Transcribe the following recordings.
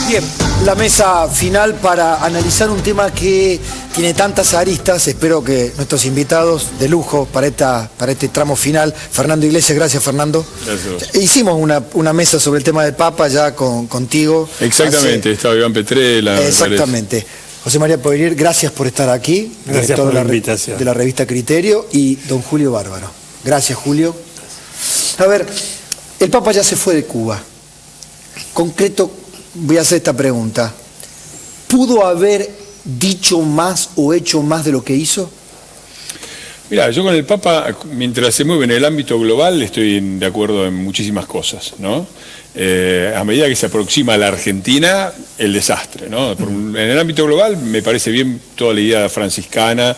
Bien, la mesa final para analizar un tema que tiene tantas aristas. Espero que nuestros invitados de lujo para este tramo final. Fernando Iglesias, gracias Fernando. Gracias. Hicimos una mesa sobre el tema del Papa ya contigo. Exactamente, estaba Iván Petrella. Exactamente. José María Poirier, gracias por estar aquí. Gracias por la invitación. De la revista Criterio. Y don Julio Bárbaro. Gracias, Julio. A ver, el Papa ya se fue de Cuba. Concreto, voy a hacer esta pregunta. ¿Pudo haber dicho más o hecho más de lo que hizo? Mira, yo con el Papa, mientras se mueve en el ámbito global, estoy de acuerdo en muchísimas cosas, ¿no? A medida que se aproxima a la Argentina, el desastre, ¿no? En el ámbito global me parece bien toda la idea franciscana,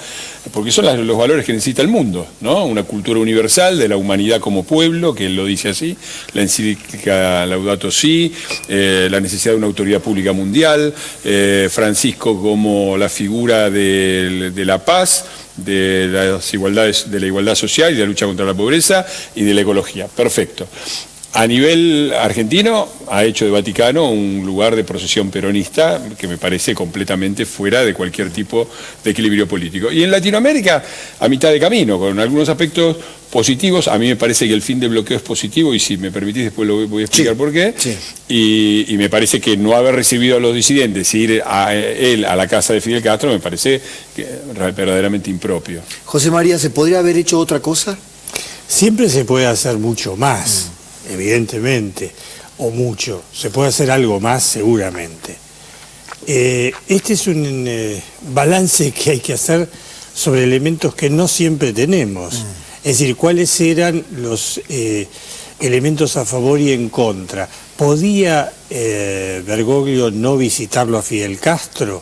porque son los valores que necesita el mundo, ¿no? Una cultura universal de la humanidad como pueblo, que él lo dice así, la encíclica Laudato Si, la necesidad de una autoridad pública mundial, Francisco como la figura de la paz, de las igualdades, de la igualdad social y de la lucha contra la pobreza y de la ecología. Perfecto. A nivel argentino, ha hecho de Vaticano un lugar de procesión peronista que me parece completamente fuera de cualquier tipo de equilibrio político. Y en Latinoamérica, a mitad de camino, con algunos aspectos positivos. A mí me parece que el fin del bloqueo es positivo, y si me permitís después lo voy a explicar por qué. Sí. Y me parece que no haber recibido a los disidentes, ir a él a la casa de Fidel Castro, me parece verdaderamente impropio. José María, ¿se podría haber hecho otra cosa? Siempre se puede hacer mucho más, evidentemente, o mucho. Se puede hacer algo más, seguramente. Este es un balance que hay que hacer sobre elementos que no siempre tenemos. Es decir, ¿cuáles eran los elementos a favor y en contra? ¿Podía Bergoglio no visitarlo a Fidel Castro?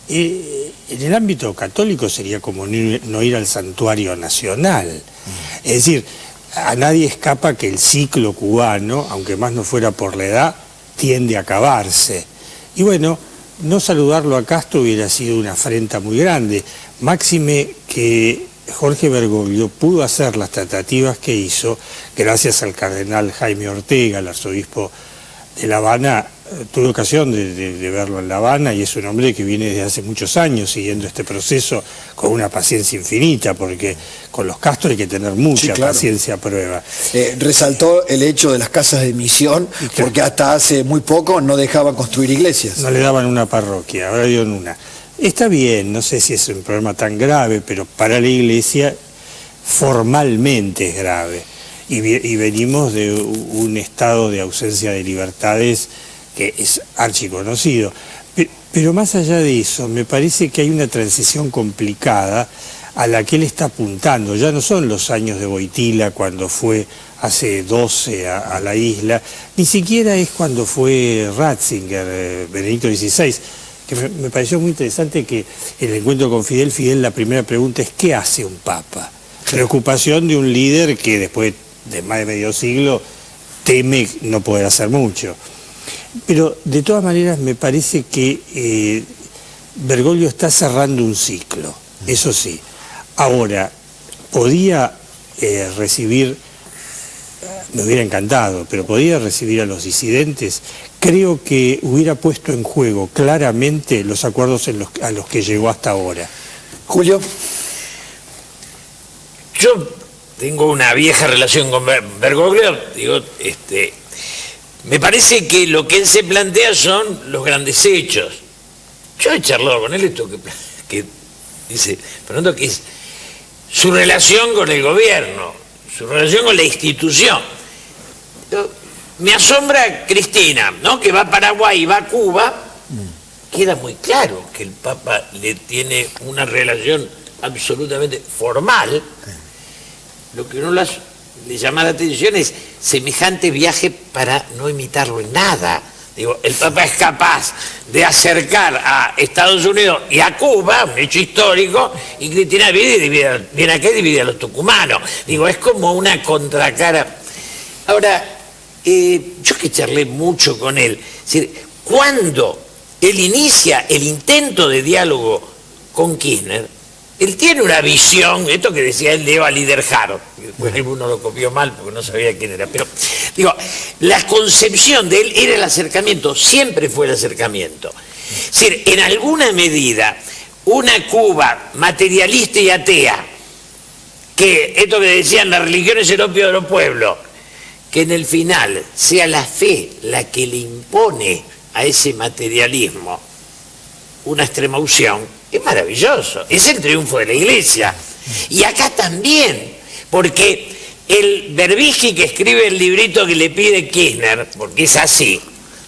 En el ámbito católico sería como no ir al santuario nacional. Es decir, a nadie escapa que el ciclo cubano, aunque más no fuera por la edad, tiende a acabarse. Y bueno, no saludarlo a Castro hubiera sido una afrenta muy grande. Máxime que Jorge Bergoglio pudo hacer las tratativas que hizo gracias al cardenal Jaime Ortega, el arzobispo de La Habana. Tuve ocasión de verlo en La Habana, y es un hombre que viene desde hace muchos años siguiendo este proceso con una paciencia infinita, porque con los Castro hay que tener mucha paciencia a prueba. Resaltó el hecho de las casas de misión, porque hasta hace muy poco no dejaban construir iglesias. No le daban una parroquia, ahora dieron una. Está bien, no sé si es un problema tan grave, pero para la iglesia formalmente es grave. Y venimos de un estado de ausencia de libertades que es archiconocido. Pero más allá de eso, me parece que hay una transición complicada a la que él está apuntando. Ya no son los años de Wojtyla, cuando fue hace 12 a la isla, ni siquiera es cuando fue Ratzinger, Benedicto XVI, que me pareció muy interesante que en el encuentro con Fidel, la primera pregunta es ¿qué hace un papa? Preocupación de un líder que después de más de medio siglo teme no poder hacer mucho. Pero de todas maneras me parece que Bergoglio está cerrando un ciclo, eso sí. Ahora, podía recibir, me hubiera encantado, pero podía recibir a los disidentes. Creo que hubiera puesto en juego claramente los acuerdos a los que llegó hasta ahora. Julio. Yo tengo una vieja relación con Bergoglio, digo, me parece que lo que él se plantea son los grandes hechos. Yo he charlado con él esto que dice Fernando, que es su relación con el gobierno, su relación con la institución. Me asombra Cristina, ¿no? Que va a Paraguay y va a Cuba. Queda muy claro que el Papa le tiene una relación absolutamente formal. Lo que uno le llama la atención es semejante viaje para no imitarlo en nada. Digo, el Papa es capaz de acercar a Estados Unidos y a Cuba, un hecho histórico, y Cristina viene acá y divide a los tucumanos. Digo, es como una contracara. Ahora, yo que charlé mucho con él, es decir, cuando él inicia el intento de diálogo con Kirchner, él tiene una visión, esto que decía él de Eva Liderhart, después alguno lo copió mal porque no sabía quién era, pero Digo, la concepción de él era el acercamiento, siempre fue el acercamiento. Es decir, en alguna medida, una Cuba materialista y atea, que esto que decían, la religión es el opio de los pueblos, que en el final sea la fe la que le impone a ese materialismo una extrema unción, es maravilloso, es el triunfo de la Iglesia. Y acá también, porque el Berbisky que escribe el librito que le pide Kirchner, porque es así,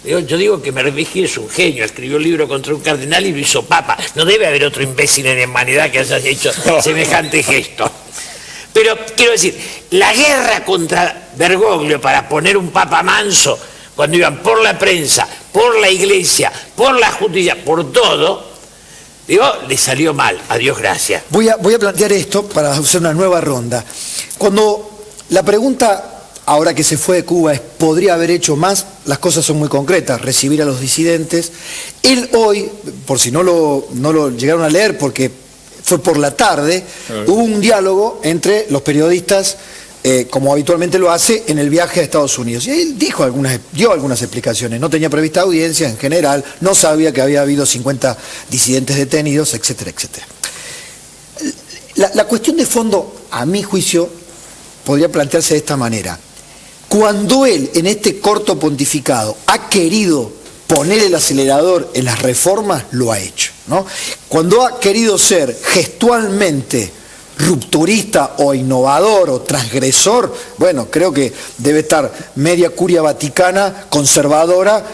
yo digo que Berbisky es un genio, escribió un libro contra un cardenal y lo hizo papa, no debe haber otro imbécil en la humanidad que haya hecho semejante gesto. Pero quiero decir, la guerra contra Bergoglio para poner un papa manso, cuando iban por la prensa, por la Iglesia, por la justicia, por todo, digo, le salió mal, a Dios gracias. Voy a plantear esto para hacer una nueva ronda. Cuando la pregunta, ahora que se fue de Cuba, es ¿podría haber hecho más? Las cosas son muy concretas, recibir a los disidentes. Él hoy, por si no lo llegaron a leer porque fue por la tarde, hubo un diálogo entre los periodistas, como habitualmente lo hace, en el viaje a Estados Unidos. Y él dio algunas explicaciones. No tenía prevista audiencia en general, no sabía que había habido 50 disidentes detenidos, etcétera, etcétera. La cuestión de fondo, a mi juicio, podría plantearse de esta manera. Cuando él, en este corto pontificado, ha querido poner el acelerador en las reformas, lo ha hecho, ¿no? Cuando ha querido ser gestualmente rupturista o innovador o transgresor, bueno, creo que debe estar media curia vaticana conservadora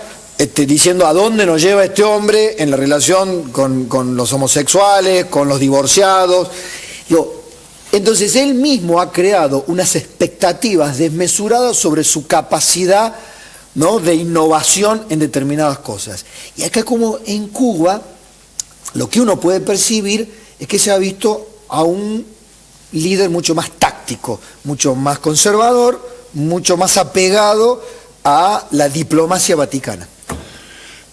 diciendo a dónde nos lleva este hombre en la relación con los homosexuales, con los divorciados. Entonces él mismo ha creado unas expectativas desmesuradas sobre su capacidad, ¿no?, de innovación en determinadas cosas. Y acá, como en Cuba, lo que uno puede percibir es que se ha visto a un líder mucho más táctico, mucho más conservador, mucho más apegado a la diplomacia vaticana.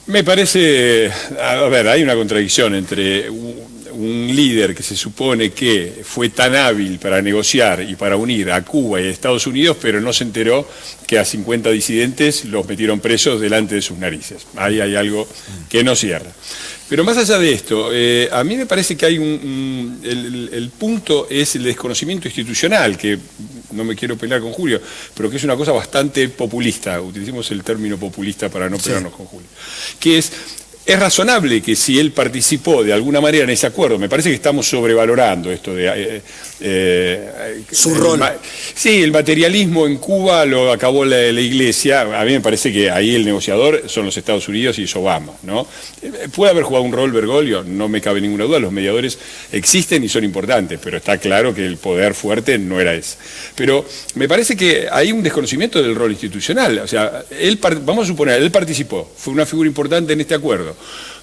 Me parece, a ver, hay una contradicción entre un líder que se supone que fue tan hábil para negociar y para unir a Cuba y a Estados Unidos, pero no se enteró que a 50 disidentes los metieron presos delante de sus narices. Ahí hay algo que no cierra. Pero más allá de esto, a mí me parece que hay el punto es el desconocimiento institucional, que no me quiero pelear con Julio, pero que es una cosa bastante populista, utilicemos el término populista para no pelearnos con Julio, que es razonable que si él participó de alguna manera en ese acuerdo, me parece que estamos sobrevalorando esto de... su rol. Sí, el materialismo en Cuba lo acabó la Iglesia. A mí me parece que ahí el negociador son los Estados Unidos y es Obama, ¿no? ¿Puede haber jugado un rol Bergoglio? No me cabe ninguna duda, los mediadores existen y son importantes, pero está claro que el poder fuerte no era ese. Pero me parece que hay un desconocimiento del rol institucional. O sea, vamos a suponer, él participó, fue una figura importante en este acuerdo.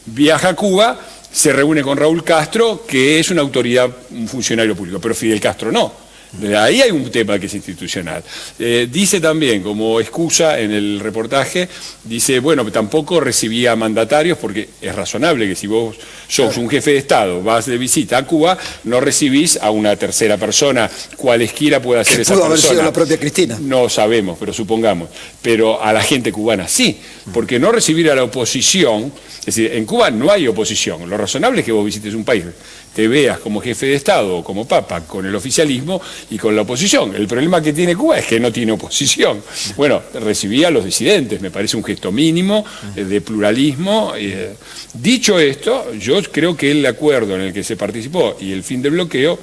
Viaja a Cuba, se reúne con Raúl Castro, que es una autoridad, un funcionario público, pero Fidel Castro no. Ahí hay un tema que es institucional. Dice también, como excusa en el reportaje, dice, bueno, tampoco recibía mandatarios, porque es razonable que si vos sos un jefe de Estado, vas de visita a Cuba, no recibís a una tercera persona, cualesquiera pueda ser esa persona. Pudo haber sido la propia Cristina. No sabemos, pero supongamos. Pero a la gente cubana sí, porque no recibir a la oposición, es decir, en Cuba no hay oposición. Lo razonable es que vos visites un país, te veas como jefe de Estado o como papa con el oficialismo y con la oposición. El problema que tiene Cuba es que no tiene oposición. Bueno, recibía a los disidentes, me parece un gesto mínimo de pluralismo. Dicho esto, yo creo que el acuerdo en el que se participó y el fin del bloqueo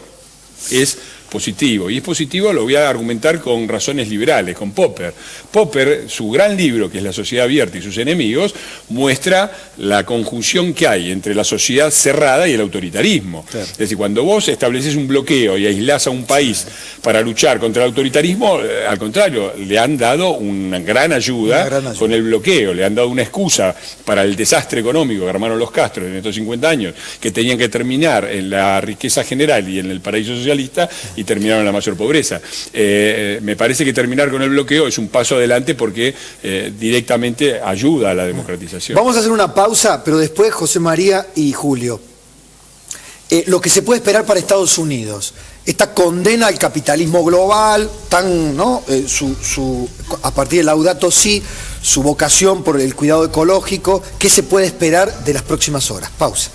es positivo, y es positivo, lo voy a argumentar con razones liberales, con Popper. Popper, su gran libro, que es La sociedad abierta y sus enemigos, muestra la conjunción que hay entre la sociedad cerrada y el autoritarismo. Claro. Es decir, cuando vos estableces un bloqueo y aislás a un país para luchar contra el autoritarismo, al contrario, le han dado una gran ayuda con el bloqueo, le han dado una excusa para el desastre económico que armaron los Castro en estos 50 años, que tenían que terminar en la riqueza general y en el paraíso socialista, y terminaron en la mayor pobreza. Me parece que terminar con el bloqueo es un paso adelante porque directamente ayuda a la democratización. Vamos a hacer una pausa, pero después José María y Julio. lo que se puede esperar para Estados Unidos, esta condena al capitalismo global, ¿no? A partir de Laudato Si, su vocación por el cuidado ecológico, ¿qué se puede esperar de las próximas horas? Pausa.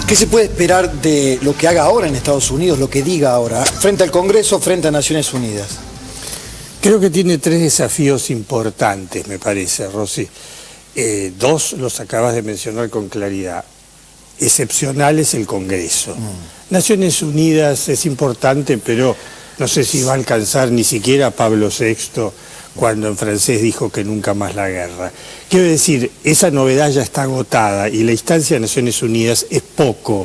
¿Qué se puede esperar de lo que haga ahora en Estados Unidos, lo que diga ahora, frente al Congreso, frente a Naciones Unidas? Creo que tiene 3 desafíos importantes, me parece, Rosy. 2 los acabas de mencionar con claridad. Excepcional es el Congreso. Naciones Unidas es importante, pero no sé si va a alcanzar ni siquiera a Pablo VI cuando en francés dijo que nunca más la guerra. Quiero decir, esa novedad ya está agotada y la instancia de Naciones Unidas es poco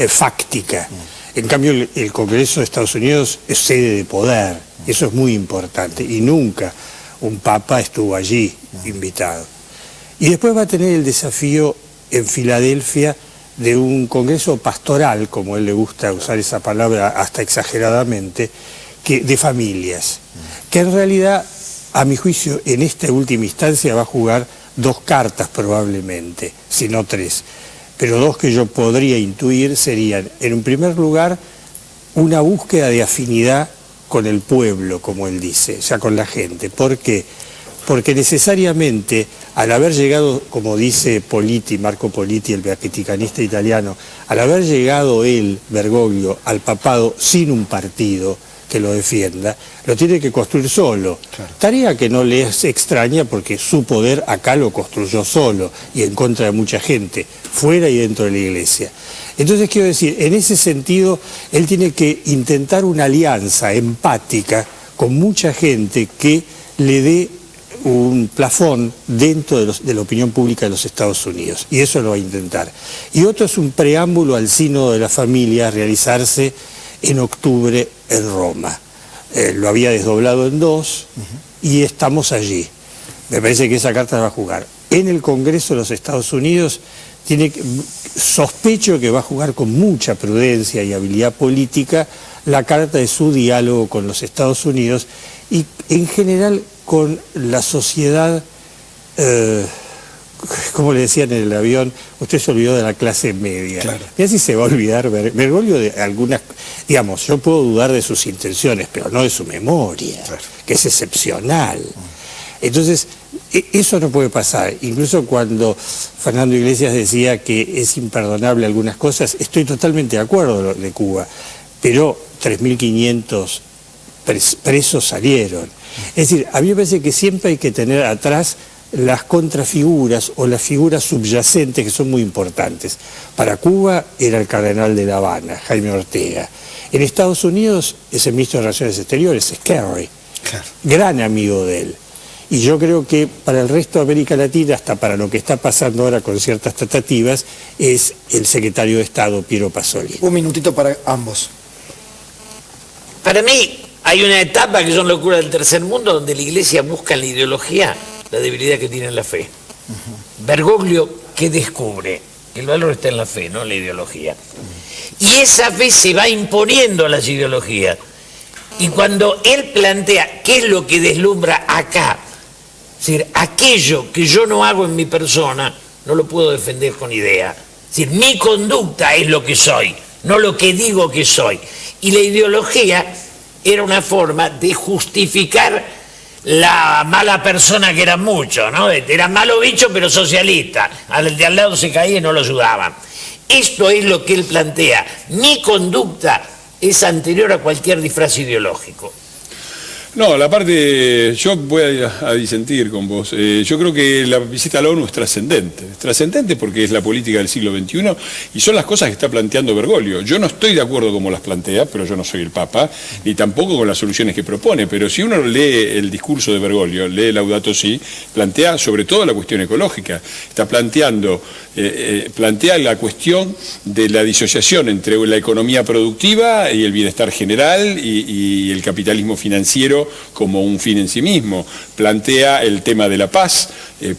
fáctica. En cambio, el Congreso de Estados Unidos es sede de poder, eso es muy importante, y nunca un papa estuvo allí invitado. Y después va a tener el desafío en Filadelfia de un Congreso pastoral, como a él le gusta usar esa palabra hasta exageradamente, de familias, que en realidad, a mi juicio, en esta última instancia va a jugar 2 cartas probablemente, si no 3. Pero 2 que yo podría intuir serían, en un primer lugar, una búsqueda de afinidad con el pueblo, como él dice, o sea, con la gente. ¿Por qué? Porque necesariamente, al haber llegado, como dice Marco Politi, el vaticanista italiano, al haber llegado él, Bergoglio, al papado sin un partido que lo defienda, lo tiene que construir solo. Claro. Tarea que no le es extraña porque su poder acá lo construyó solo y en contra de mucha gente, fuera y dentro de la iglesia. Entonces quiero decir, en ese sentido, él tiene que intentar una alianza empática con mucha gente que le dé un plafón dentro de la opinión pública de los Estados Unidos, y eso lo va a intentar. Y otro es un preámbulo al Sínodo de la Familia a realizarse en octubre en Roma. Lo había desdoblado en 2 y estamos allí. Me parece que esa carta la va a jugar. En el Congreso de los Estados Unidos sospecho que va a jugar con mucha prudencia y habilidad política la carta de su diálogo con los Estados Unidos y en general con la sociedad, como le decían en el avión, usted se olvidó de la clase media. Claro. Y así se va a olvidar Bergoglio de algunas, digamos, yo puedo dudar de sus intenciones, pero no de su memoria, claro, que es excepcional. Entonces, eso no puede pasar. Incluso cuando Fernando Iglesias decía que es imperdonable algunas cosas, estoy totalmente de acuerdo de Cuba, pero 3.500 presos salieron. Es decir, a mí me parece que siempre hay que tener atrás las contrafiguras o las figuras subyacentes que son muy importantes. Para Cuba era el cardenal de La Habana, Jaime Ortega. En Estados Unidos es el ministro de Relaciones Exteriores, es Kerry, claro, gran amigo de él. Y yo creo que para el resto de América Latina, hasta para lo que está pasando ahora con ciertas tratativas, es el secretario de Estado, Piero Pasolini. Un minutito para ambos. Para mí hay una etapa que son locuras del tercer mundo donde la Iglesia busca en la ideología la debilidad que tiene en la fe. Bergoglio, ¿qué descubre? El valor está en la fe, no en la ideología. Y esa fe se va imponiendo a las ideologías. Y cuando él plantea qué es lo que deslumbra acá, es decir, aquello que yo no hago en mi persona, no lo puedo defender con idea. Es decir, mi conducta es lo que soy, no lo que digo que soy. Y la ideología era una forma de justificar la mala persona que era mucho, ¿no? Era malo bicho pero socialista, al de al lado se caía y no lo ayudaban. Esto es lo que él plantea. Mi conducta es anterior a cualquier disfraz ideológico. No, la parte, yo voy a disentir con vos. Yo creo que la visita a la ONU es trascendente porque es la política del siglo XXI y son las cosas que está planteando Bergoglio. Yo no estoy de acuerdo como las plantea, pero yo no soy el Papa, ni tampoco con las soluciones que propone, pero si uno lee el discurso de Bergoglio, lee Laudato Si, plantea sobre todo la cuestión ecológica, está planteando, plantea la cuestión de la disociación entre la economía productiva y el bienestar general y el capitalismo financiero desarrollo como un fin en sí mismo, plantea el tema de la paz,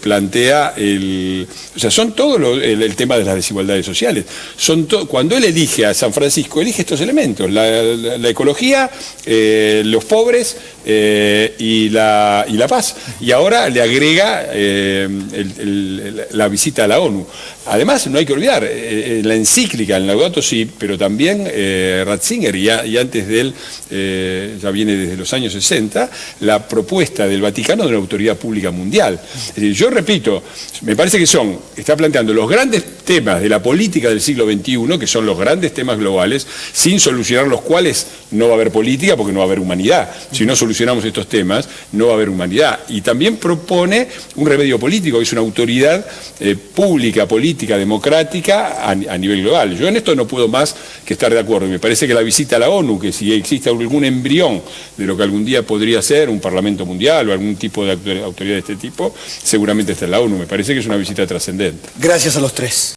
plantea o sea, son todo el tema de las desigualdades sociales. Cuando él elige a San Francisco, elige estos elementos, la ecología, los pobres y la paz. Y ahora le agrega la visita a la ONU. Además, no hay que olvidar, la encíclica, el Laudato Si, pero también Ratzinger, y antes de él, ya viene desde los años 60, la propuesta del Vaticano de una autoridad pública mundial. Es decir, yo repito, me parece que está planteando los grandes temas de la política del siglo XXI, que son los grandes temas globales, sin solucionar los cuales no va a haber política porque no va a haber humanidad. Si no solucionamos estos temas, no va a haber humanidad. Y también propone un remedio político, que es una autoridad pública, política, democrática a nivel global. Yo en esto no puedo más que estar de acuerdo. Y me parece que la visita a la ONU, que si existe algún embrión de lo que algún día podría ser un parlamento mundial o algún tipo de autoridad de este tipo, seguramente está en la ONU. Me parece que es una visita trascendente. Gracias a los tres.